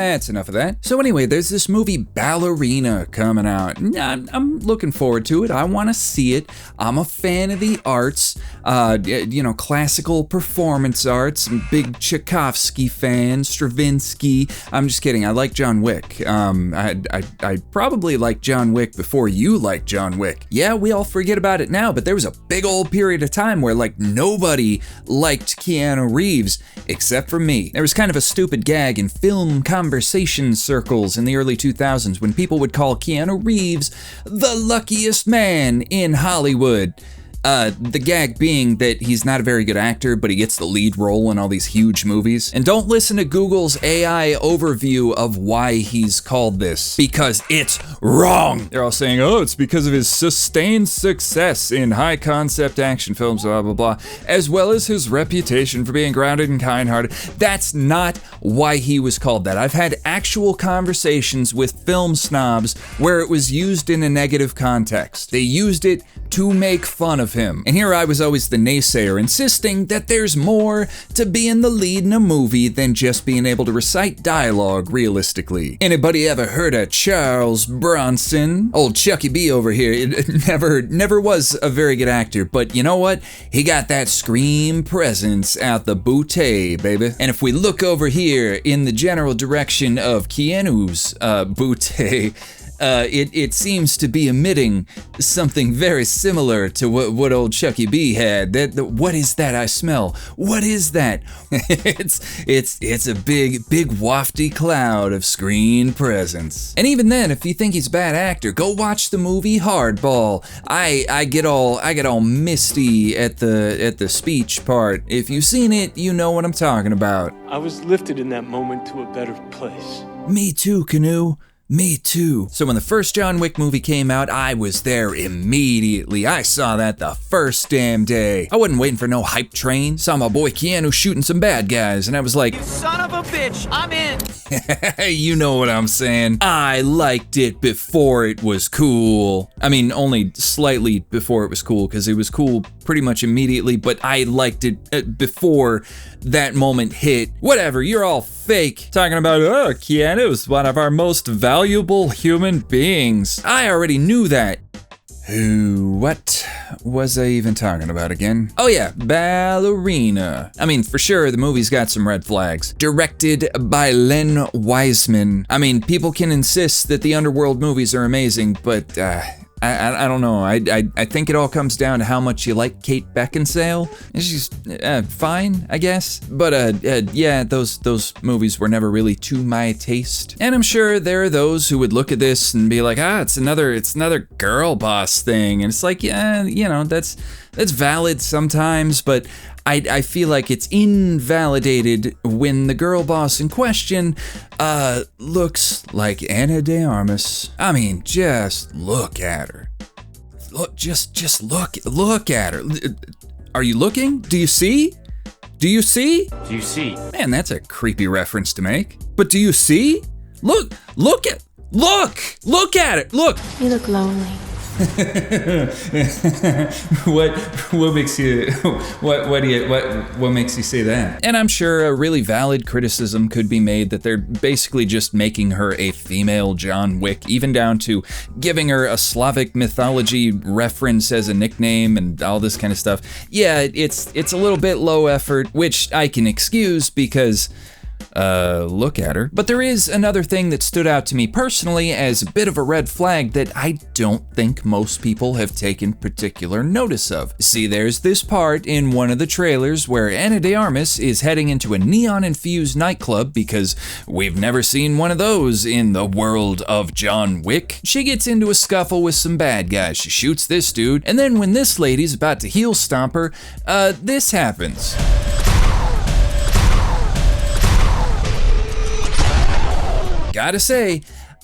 that's enough of that. So anyway, there's this movie Ballerina coming out. I'm looking forward to it. I want to see it. I'm a fan of the arts, classical performance arts. I'm a big Tchaikovsky fan, Stravinsky. I'm just kidding. I like John Wick. I probably liked John Wick before you liked John Wick. Yeah, we all forget about it now, but there was a big old period of time where like nobody liked Keanu Reeves except for me. There was kind of a stupid gag in film conversation circles in the early 2000s when people would call Keanu Reeves the luckiest man in Hollywood. The gag being that he's not a very good actor, but he gets the lead role in all these huge movies. And don't listen to Google's AI overview of why he's called this, because it's wrong. They're all saying, oh, it's because of his sustained success in high concept action films, blah, blah, blah, as well as his reputation for being grounded and kind-hearted. That's not why he was called that. I've had actual conversations with film snobs where it was used in a negative context. They used it to make fun of him. And here I was always the naysayer, insisting that there's more to being the lead in a movie than just being able to recite dialogue realistically. Anybody ever heard of Charles Bronson? Old Chucky B over here, it never was a very good actor, but you know what? He got that scream presence out the bootay, baby. And if we look over here in the general direction of Keanu's bootay, it seems to be emitting something very similar to what old Chucky B had. What is that I smell? What is that? it's a big wafty cloud of screen presence. And even then, if you think he's a bad actor, go watch the movie Hardball. I get all misty at the speech part. If you've seen it, you know what I'm talking about. I was lifted in that moment to a better place. Me too, Keanu. Me too. So when the first John Wick movie came out, I was there immediately. I saw that the first damn day. I wasn't waiting for no hype train. Saw my boy Keanu shooting some bad guys, and I was like, you son of a bitch, I'm in. You know what I'm saying. I liked it before it was cool. I mean, only slightly before it was cool, because it was cool pretty much immediately, but I liked it before that moment hit. Whatever, you're all fake. Talking about, Keanu's one of our most valuable human beings. I already knew that. What was I even talking about again? Oh yeah, Ballerina. I mean, for sure, the movie's got some red flags. Directed by Len Wiseman. I mean, people can insist that the Underworld movies are amazing, but I don't know. I think it all comes down to how much you like Kate Beckinsale. She's fine, I guess. But yeah, those movies were never really to my taste. And I'm sure there are those who would look at this and be like, it's another girl boss thing. And it's like, yeah, that's valid sometimes, but I feel like it's invalidated when the girl boss in question looks like Ana de Armas. I mean, just look at her. Just look at her. Are you looking? Do you see? Do you see? Do you see? Man, that's a creepy reference to make. But do you see? Look at it. Look. You look lonely. what makes you what makes you say that? And I'm sure a really valid criticism could be made that they're basically just making her a female John Wick, even down to giving her a Slavic mythology reference as a nickname and all this kind of stuff. Yeah, it's a little bit low effort, which I can excuse because look at her. But there is another thing that stood out to me personally as a bit of a red flag that I don't think most people have taken particular notice of. See, there's this part in one of the trailers where Ana de Armas is heading into a neon-infused nightclub because we've never seen one of those in the world of John Wick. She gets into a scuffle with some bad guys. She shoots this dude, and then when this lady's about to heel stomp her, this happens. Gotta say,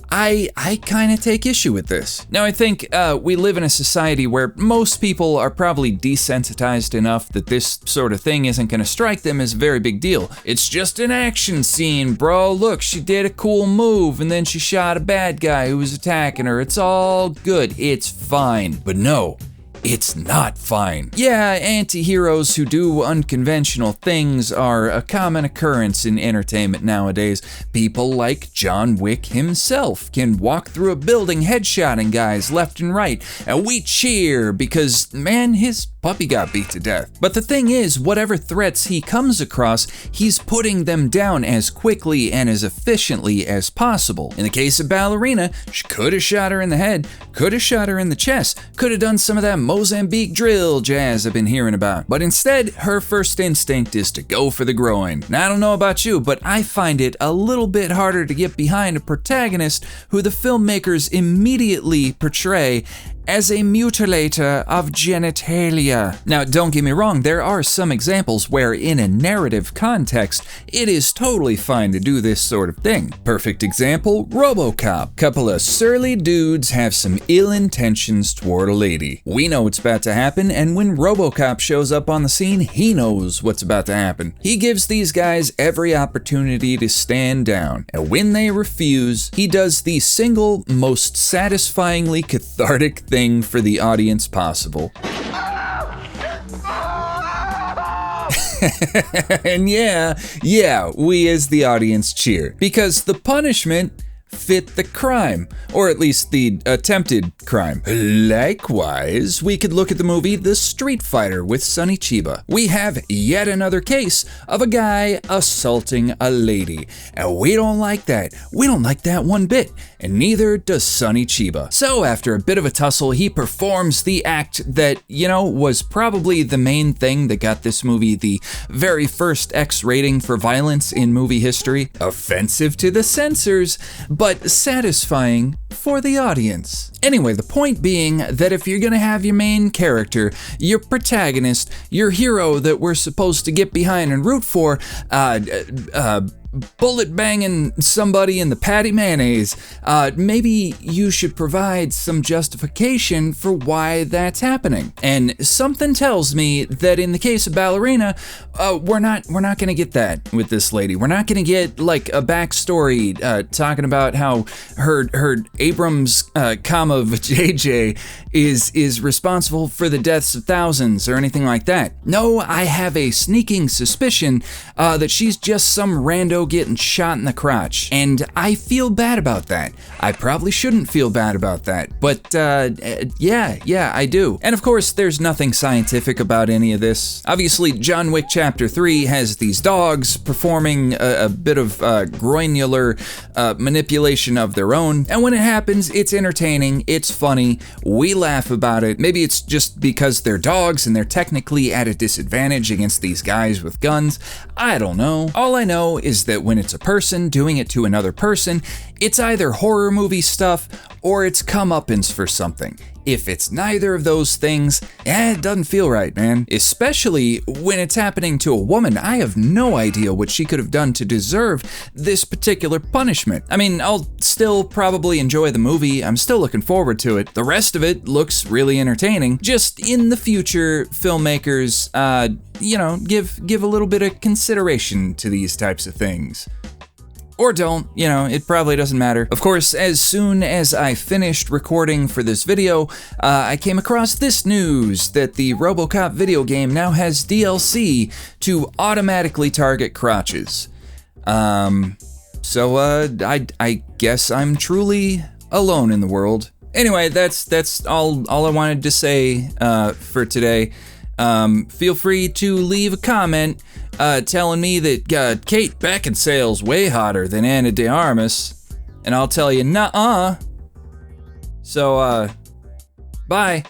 I kind of take issue with this. Now, I think we live in a society where most people are probably desensitized enough that this sort of thing isn't gonna strike them as a very big deal. It's just an action scene, bro. Look, she did a cool move and then she shot a bad guy who was attacking her. It's all good. It's fine. But no, it's not fine. Yeah, anti-heroes who do unconventional things are a common occurrence in entertainment nowadays. People like John Wick himself can walk through a building headshotting guys left and right, and we cheer because, man, his puppy got beat to death. But the thing is, whatever threats he comes across, he's putting them down as quickly and as efficiently as possible. In the case of Ballerina, she could have shot her in the head, could have shot her in the chest, could have done some of that Mozambique drill jazz I've been hearing about. But instead, her first instinct is to go for the groin. Now, I don't know about you, but I find it a little bit harder to get behind a protagonist who the filmmakers immediately portray as a mutilator of genitalia. Now, don't get me wrong, there are some examples where in a narrative context, it is totally fine to do this sort of thing. Perfect example, Robocop. Couple of surly dudes have some ill intentions toward a lady. We know what's about to happen, and when Robocop shows up on the scene, he knows what's about to happen. He gives these guys every opportunity to stand down, and when they refuse, he does the single most satisfyingly cathartic thing for the audience possible. And yeah, we as the audience cheer, because the punishment fit the crime, or at least the attempted crime. Likewise, we could look at the movie The Street Fighter with Sonny Chiba. We have yet another case of a guy assaulting a lady, and we don't like that. We don't like that one bit, and neither does Sonny Chiba. So after a bit of a tussle, he performs the act that, was probably the main thing that got this movie the very first X rating for violence in movie history. Offensive to the censors, but satisfying for the audience. Anyway, the point being that if you're gonna have your main character, your protagonist, your hero that we're supposed to get behind and root for, bullet banging somebody in the patty mayonnaise, maybe you should provide some justification for why that's happening. And something tells me that in the case of Ballerina, we're not gonna get that with this lady. We're not gonna get like a backstory talking about how her Abrams, JJ is responsible for the deaths of thousands or anything like that. No, I have a sneaking suspicion that she's just some rando getting shot in the crotch, and I feel bad about that. I probably shouldn't feel bad about that, but yeah, I do. And of course, there's nothing scientific about any of this. Obviously, John Wick Chapter 3 has these dogs performing a bit of groinular manipulation of their own, and when it happens, it's entertaining, it's funny, we laugh about it. Maybe it's just because they're dogs and they're technically at a disadvantage against these guys with guns. I don't know. All I know is that when it's a person doing it to another person, it's either horror movie stuff or it's comeuppance for something. If it's neither of those things, it doesn't feel right, man. Especially when it's happening to a woman. I have no idea what she could have done to deserve this particular punishment. I mean, I'll still probably enjoy the movie. I'm still looking forward to it. The rest of it looks really entertaining. Just in the future, filmmakers, give a little bit of consideration to these types of things. Or don't, it probably doesn't matter. Of course, as soon as I finished recording for this video, I came across this news that the Robocop video game now has DLC to automatically target crotches. So I guess I'm truly alone in the world. Anyway, that's all I wanted to say for today. Feel free to leave a comment telling me that Kate Beckinsale's way hotter than Ana de Armas, and I'll tell you, nuh-uh. So, bye.